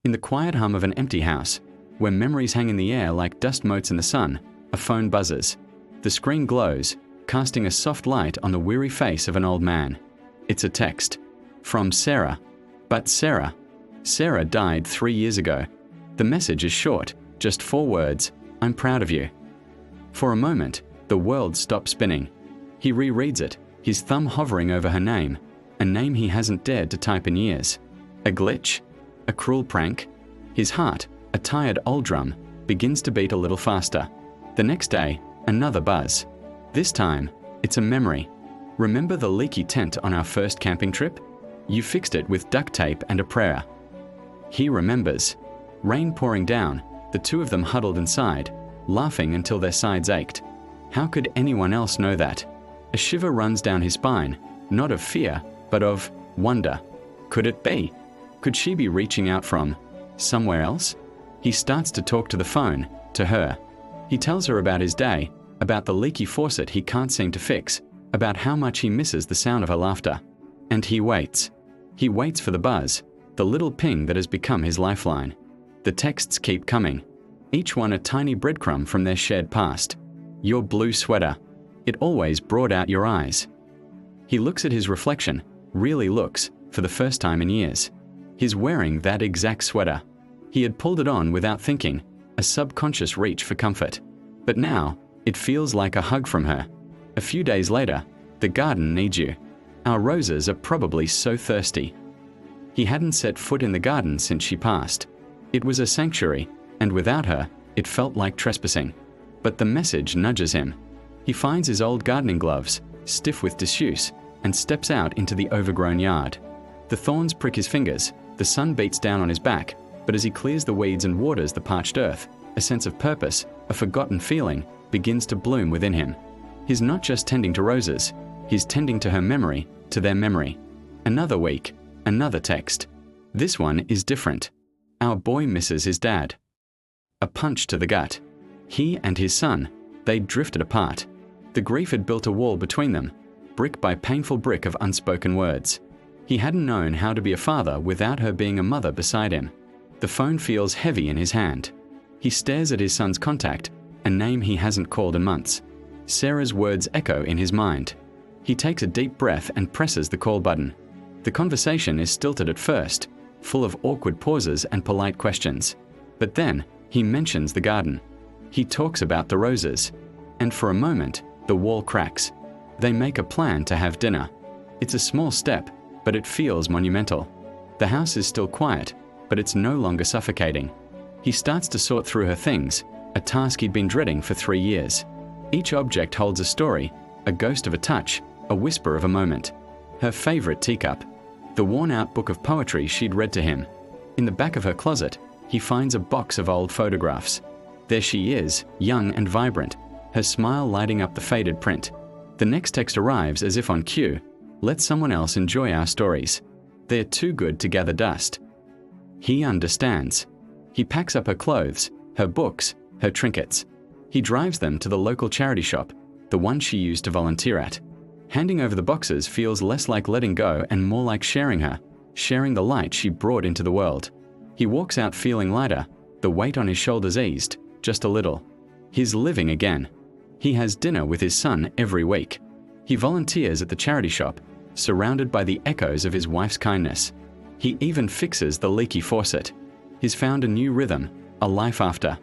In the quiet hum of an empty house, where memories hang in the air like dust motes in the sun, a phone buzzes. The screen glows, casting a soft light on the weary face of an old man. It's a text. From Sarah. But Sarah died 3 years ago. The message is short, just 4 words: I'm proud of you. For a moment, the world stops spinning. He rereads it, his thumb hovering over her name, a name he hasn't dared to type in years. A glitch? A cruel prank? His heart, a tired old drum, begins to beat a little faster. The next day, another buzz. This time, it's a memory. Remember the leaky tent on our first camping trip? You fixed it with duct tape and a prayer. He remembers. Rain pouring down, the two of them huddled inside, laughing until their sides ached. How could anyone else know that? A shiver runs down his spine, not of fear, but of wonder. Could it be? Could she be reaching out from somewhere else? He starts to talk to the phone, to her. He tells her about his day, about the leaky faucet he can't seem to fix, about how much he misses the sound of her laughter. And he waits. He waits for the buzz, the little ping that has become his lifeline. The texts keep coming, each one a tiny breadcrumb from their shared past. Your blue sweater. It always brought out your eyes. He looks at his reflection, really looks, for the first time in years. He's wearing that exact sweater. He had pulled it on without thinking, a subconscious reach for comfort. But now, it feels like a hug from her. A few days later, the garden needs you. Our roses are probably so thirsty. He hadn't set foot in the garden since she passed. It was a sanctuary, and without her, it felt like trespassing. But the message nudges him. He finds his old gardening gloves, stiff with disuse, and steps out into the overgrown yard. The thorns prick his fingers, the sun beats down on his back, but as he clears the weeds and waters the parched earth, a sense of purpose, a forgotten feeling, begins to bloom within him. He's not just tending to roses, he's tending to her memory, to their memory. Another week, another text. This one is different. Our boy misses his dad. A punch to the gut. He and his son, they'd drifted apart. The grief had built a wall between them, brick by painful brick of unspoken words. He hadn't known how to be a father without her being a mother beside him. The phone feels heavy in his hand. He stares at his son's contact, a name he hasn't called in months. Sarah's words echo in his mind. He takes a deep breath and presses the call button. The conversation is stilted at first, full of awkward pauses and polite questions. But then, he mentions the garden. He talks about the roses. And for a moment, the wall cracks. They make a plan to have dinner. It's a small step, but it feels monumental. The house is still quiet, but it's no longer suffocating. He starts to sort through her things, a task he'd been dreading for 3 years. Each object holds a story, a ghost of a touch, a whisper of a moment. Her favorite teacup, the worn-out book of poetry she'd read to him. In the back of her closet, he finds a box of old photographs. There she is, young and vibrant, her smile lighting up the faded print. The next text arrives as if on cue. Let someone else enjoy our stories. They're too good to gather dust. He understands. He packs up her clothes, her books, her trinkets. He drives them to the local charity shop, the one she used to volunteer at. Handing over the boxes feels less like letting go and more like sharing her, sharing the light she brought into the world. He walks out feeling lighter, the weight on his shoulders eased, just a little. He's living again. He has dinner with his son every week. He volunteers at the charity shop, surrounded by the echoes of his wife's kindness. He even fixes the leaky faucet. He's found a new rhythm, a life after.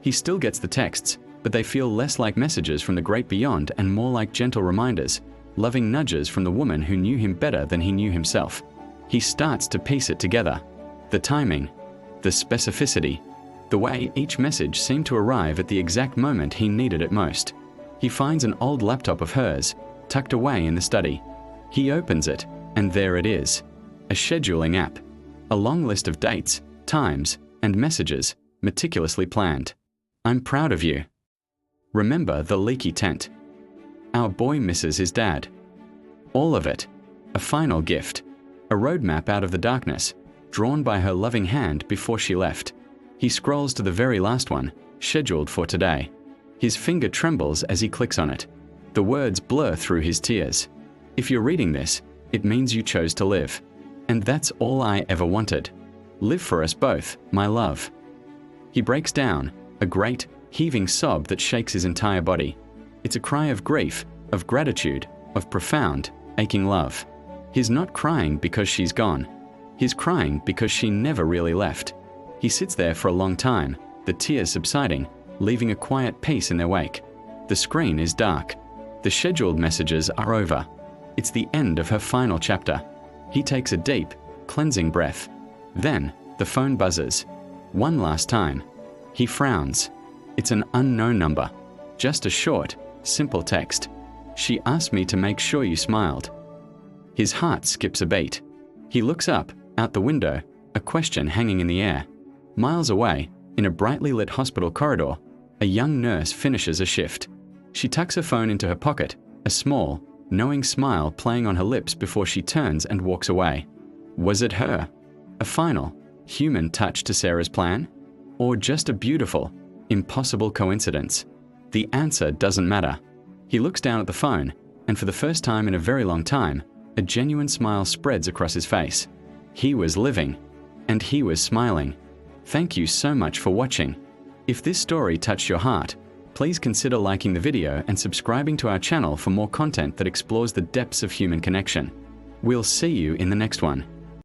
He still gets the texts, but they feel less like messages from the great beyond and more like gentle reminders, loving nudges from the woman who knew him better than he knew himself. He starts to piece it together. The timing, the specificity, the way each message seemed to arrive at the exact moment he needed it most. He finds an old laptop of hers, tucked away in the study. He opens it, and there it is. A scheduling app. A long list of dates, times, and messages, meticulously planned. I'm proud of you. Remember the leaky tent. Our boy misses his dad. All of it. A final gift. A roadmap out of the darkness, drawn by her loving hand before she left. He scrolls to the very last one, scheduled for today. His finger trembles as he clicks on it. The words blur through his tears. If you're reading this, it means you chose to live. And that's all I ever wanted. Live for us both, my love. He breaks down, a great, heaving sob that shakes his entire body. It's a cry of grief, of gratitude, of profound, aching love. He's not crying because she's gone. He's crying because she never really left. He sits there for a long time, the tears subsiding, leaving a quiet peace in their wake. The screen is dark. The scheduled messages are over. It's the end of her final chapter. He takes a deep, cleansing breath. Then, the phone buzzes. One last time. He frowns. It's an unknown number. Just a short, simple text. She asked me to make sure you smiled. His heart skips a beat. He looks up, out the window, a question hanging in the air. Miles away, in a brightly lit hospital corridor, a young nurse finishes a shift. She tucks her phone into her pocket, a small, knowing smile playing on her lips before she turns and walks away. Was it her? A final, human touch to Sarah's plan? Or just a beautiful, impossible coincidence? The answer doesn't matter. He looks down at the phone, and for the first time in a very long time, a genuine smile spreads across his face. He was living, and he was smiling. Thank you so much for watching. If this story touched your heart, please consider liking the video and subscribing to our channel for more content that explores the depths of human connection. We'll see you in the next one.